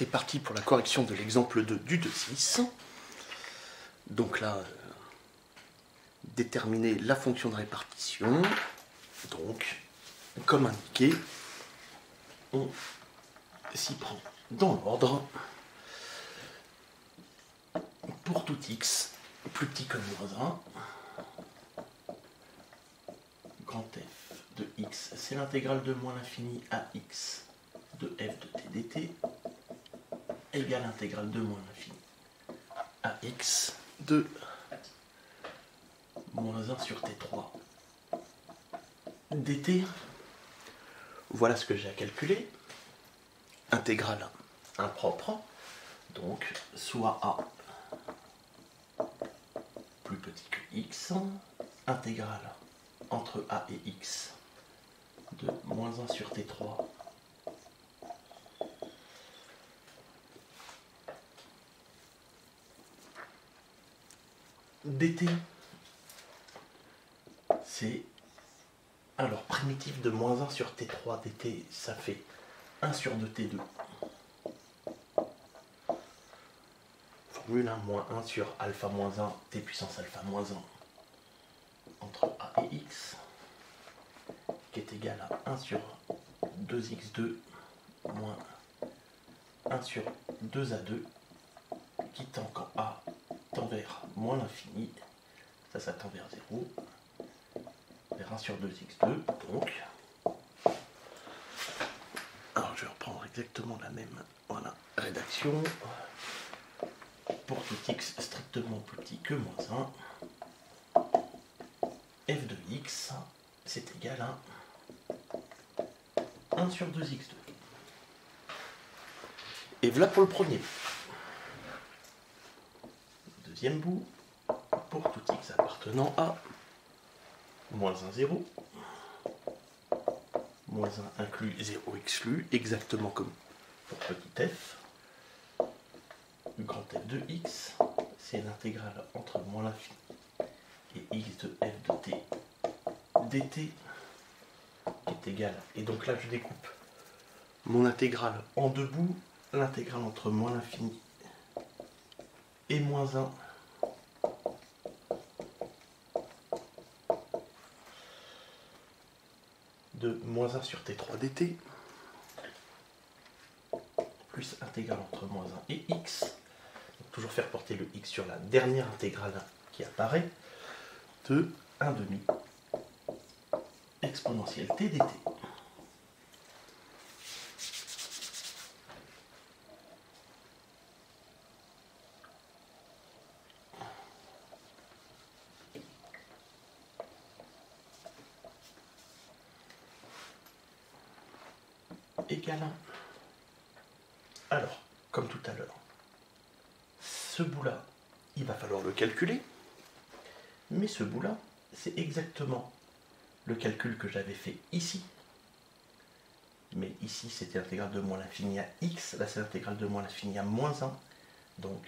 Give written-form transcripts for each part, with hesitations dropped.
c'est parti pour la correction de l'exemple 2 du 2,6. Donc là, déterminer la fonction de répartition. Donc, comme indiqué, on s'y prend dans l'ordre. Pour tout x plus petit que moins 1, grand f de x, c'est l'intégrale de moins l'infini à x de f de t dt, égale l'intégrale de moins l'infini à x de moins 1 sur t3 dt. Voilà ce que j'ai à calculer. Intégrale impropre, donc soit a plus petit que x, intégrale entre a et x de moins 1 sur t3 dt, c'est alors primitive de moins 1 sur t3 dt, ça fait 1 sur 2 t2. Formule 1 moins 1 sur alpha moins 1 t puissance alpha moins 1 entre a et x, qui est égal à 1 sur 2x2 moins 1 sur 2a2, qui tend quand a tend vers moins l'infini, ça tend vers 0, vers 1 sur 2x2, donc, alors je vais reprendre exactement la même rédaction, pour tout x strictement plus petit que moins 1, f de x, c'est égal à 1 sur 2x2. Et voilà pour le premier. Deuxième bout, pour tout x appartenant à moins 1, 0, moins 1 inclus, 0 exclu, exactement comme pour petit f. Grand f de x, c'est l'intégrale entre moins l'infini et x de f de t dt, qui est égal. Et donc là, je découpe mon intégrale en deux bouts, l'intégrale entre moins l'infini et moins 1 de moins 1 sur t3 dt, plus intégrale entre moins 1 et x, donc toujours faire porter le x sur la dernière intégrale qui apparaît, de 1 demi exponentielle t dt. Égale 1. Alors, comme tout à l'heure, ce bout-là, il va falloir le calculer, mais ce bout-là, c'est exactement le calcul que j'avais fait ici. Mais ici, c'était l'intégrale de moins l'infini à x, là c'est l'intégrale de moins l'infini à moins 1. Donc,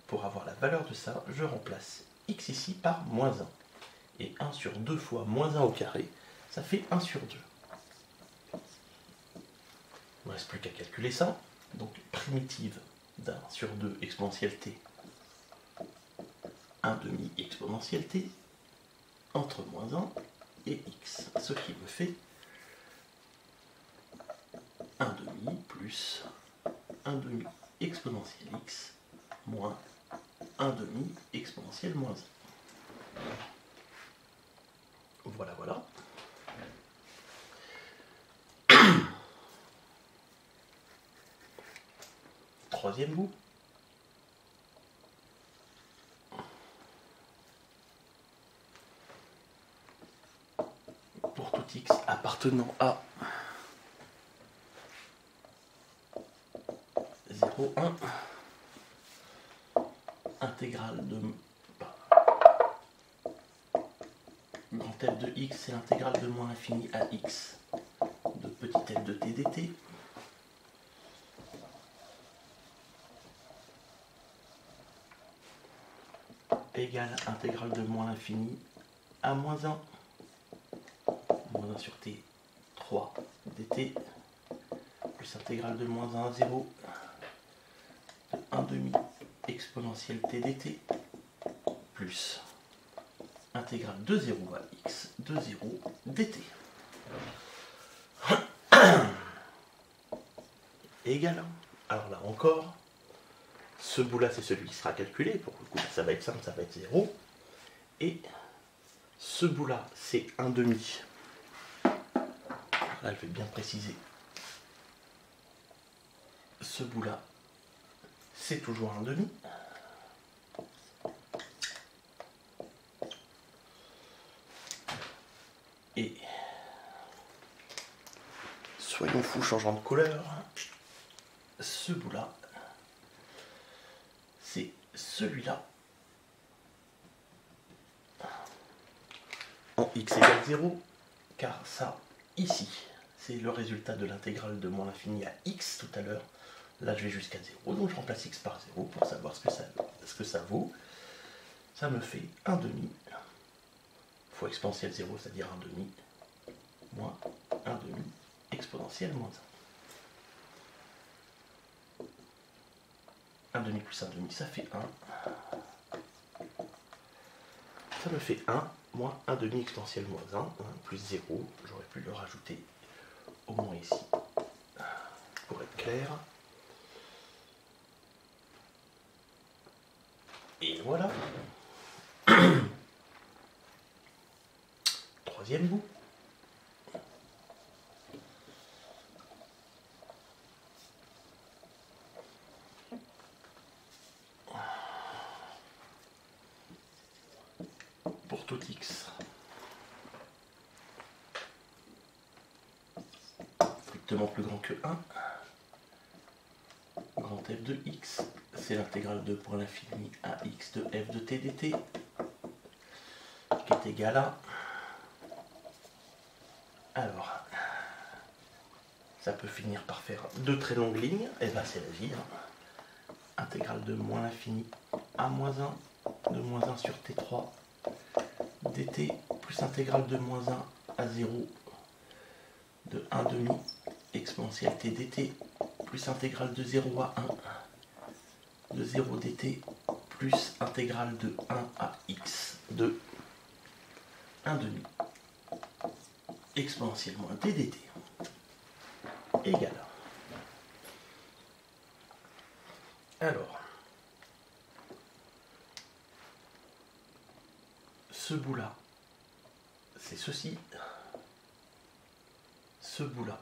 pour avoir la valeur de ça, je remplace x ici par moins 1. Et 1 sur 2 fois moins 1 au carré, ça fait 1 sur 2. Il ne reste plus qu'à calculer ça. Donc primitive d'1 sur 2 exponentielle t, 1 demi exponentielle t, entre moins 1 et x. Ce qui me fait 1 demi plus 1 demi exponentielle x moins 1 demi exponentielle moins 1. Voilà, voilà. Troisième bout. Pour tout x appartenant à 0, 1, intégrale de grand f de x, c'est l'intégrale de moins l'infini à x de petit f de t dt. Égale intégrale de moins l'infini à moins 1, moins 1 sur t3 dt, plus intégrale de moins 1 à 0, 1 demi exponentielle t dt plus intégrale de 0 à x de 0 dt égale. Alors là encore, ce bout là c'est celui qui sera calculé, pour le coup ça va être simple, ça va être 0, et ce bout là c'est 1 demi, là je vais bien préciser, ce bout là c'est toujours 1 demi, et soyons fous, changeant de couleur, ce bout là c'est celui-là en x égale 0, car ça, ici, c'est le résultat de l'intégrale de moins l'infini à x tout à l'heure. Là, je vais jusqu'à 0, donc je remplace x par 0 pour savoir ce que ça vaut. Ça me fait 1 demi fois exponentielle 0, c'est-à-dire 1 demi, moins 1 demi exponentielle moins 1. 1 demi plus 1 demi, ça fait 1. Ça me fait 1 moins 1 demi exponentielle moins 1, 1 plus 0. J'aurais pu le rajouter au moins ici, pour être clair. Et voilà. Troisième bout. Pour tout x strictement plus grand que 1, grand f de x, c'est l'intégrale de point l'infini à x de f de t dt, qui est égal à... Alors, ça peut finir par faire deux très longues lignes, et bien c'est la vie. Intégrale de moins l'infini à moins 1, de moins 1 sur t3 dt, plus intégrale de moins 1 à 0, de 1 demi exponentielle t dt, plus intégrale de 0 à 1, de 0 dt, plus intégrale de 1 à x, de 1 demi exponentielle moins t dt, égale. Alors, ce bout-là, c'est ceci. Ce bout-là,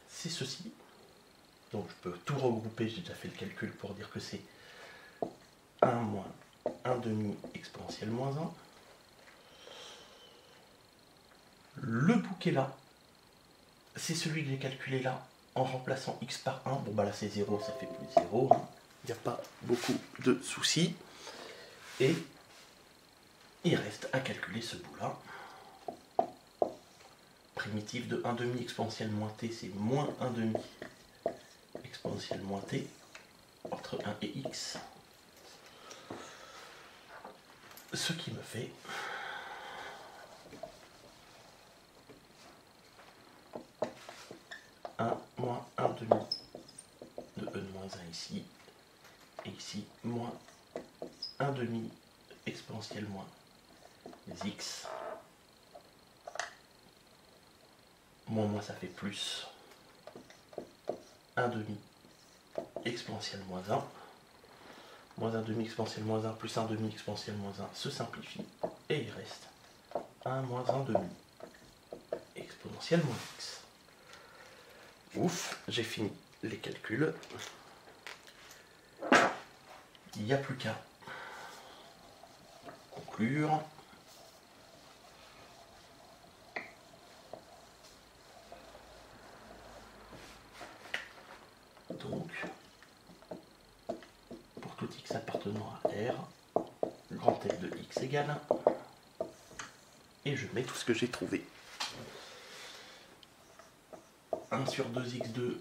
c'est ceci. Donc je peux tout regrouper, j'ai déjà fait le calcul pour dire que c'est 1 moins 1 demi exponentielle moins 1. Le bout qui est là, c'est celui que j'ai calculé là, en remplaçant x par 1. Bon bah là c'est 0, ça fait plus de 0. Il n'y a pas beaucoup de soucis. Et il reste à calculer ce bout-là. Primitive de 1 demi exponentielle moins t, c'est moins 1 demi exponentielle moins t, entre 1 et x. Ce qui me fait moins 1 demi de e de moins 1 ici, et ici moins 1 demi exponentielle moins x, moins ça fait plus 1 demi exponentielle moins 1, moins 1 demi exponentielle moins 1 plus 1 demi exponentielle moins 1 se simplifie, et il reste 1 moins 1 demi exponentielle moins x. Ouf, j'ai fini les calculs. Il n'y a plus qu'à conclure. Donc, pour tout x appartenant à R, grand F de x égale 1. Et je mets tout ce que j'ai trouvé. 1 sur 2x2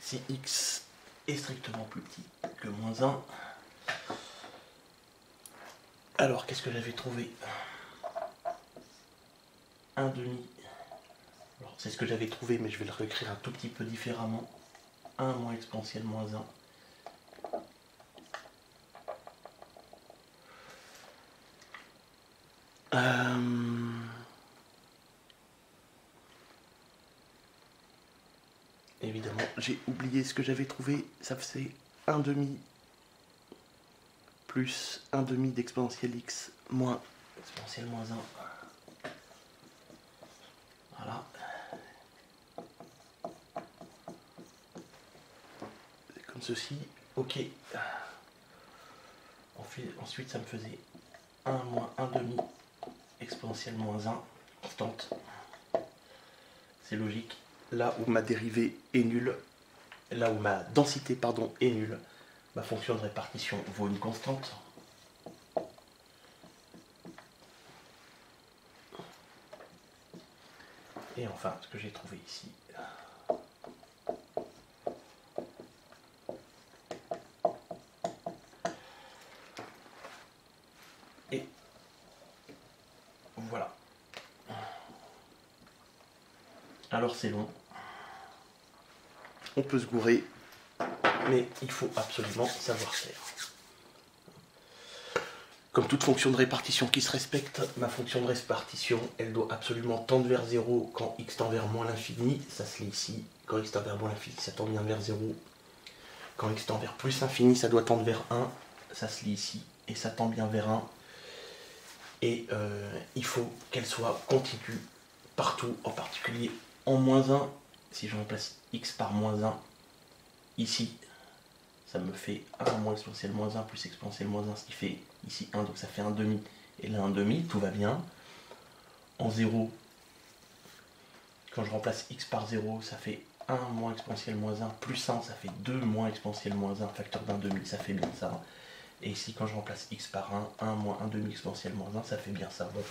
si x est strictement plus petit que moins 1. Alors, qu'est-ce que j'avais trouvé? 1 demi. Alors, c'est ce que j'avais trouvé, mais je vais le réécrire un tout petit peu différemment. 1 moins exponentielle moins 1. Évidemment, j'ai oublié ce que j'avais trouvé. Ça faisait 1 demi plus 1 demi d'exponentielle x moins exponentielle moins 1. Voilà. C'est comme ceci. Ok. Ensuite, ça me faisait 1 moins 1 demi exponentielle moins 1 constante. C'est logique. Là où ma dérivée est nulle, là où ma densité pardon, est nulle, ma fonction de répartition vaut une constante. Et enfin, ce que j'ai trouvé ici, et voilà. Alors c'est long, on peut se gourer, mais il faut absolument savoir faire. Comme toute fonction de répartition qui se respecte, ma fonction de répartition, elle doit absolument tendre vers 0 quand x tend vers moins l'infini, ça se lit ici. Quand x tend vers moins l'infini, ça tend bien vers 0. Quand x tend vers plus l'infini, ça doit tendre vers 1, ça se lit ici. Et ça tend bien vers 1. Et il faut qu'elle soit continue partout, en particulier en moins 1. Si je remplace x par moins 1, ici, ça me fait 1 moins exponentielle moins 1 plus exponentielle moins 1, ce qui fait ici 1, donc ça fait 1 demi, et là 1 demi, tout va bien. En 0, quand je remplace x par 0, ça fait 1 moins exponentielle moins 1 plus 1, ça fait 2 moins exponentielle moins 1, facteur d'un demi, ça fait bien ça. Et ici, quand je remplace x par 1, 1 moins 1 demi exponentielle moins 1, ça fait bien ça. Bon,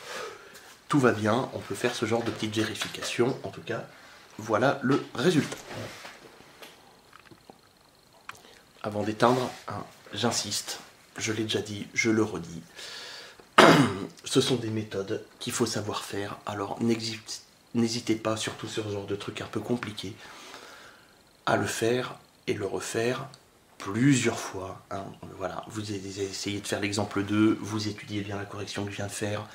tout va bien, on peut faire ce genre de petite vérification. En tout cas, voilà le résultat. Avant d'éteindre, hein, j'insiste, je l'ai déjà dit, je le redis. Ce sont des méthodes qu'il faut savoir faire, alors n'hésitez pas, surtout sur ce genre de trucs un peu compliqués, à le faire et le refaire plusieurs fois. Hein. Voilà, vous essayez de faire l'exemple 2, vous étudiez bien la correction que je viens de faire,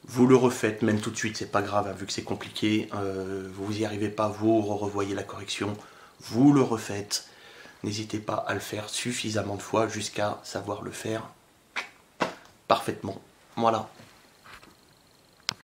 vous le refaites même tout de suite, c'est pas grave, hein, vu que c'est compliqué, vous n'y arrivez pas, vous revoyez la correction, vous le refaites. N'hésitez pas à le faire suffisamment de fois jusqu'à savoir le faire parfaitement. Voilà.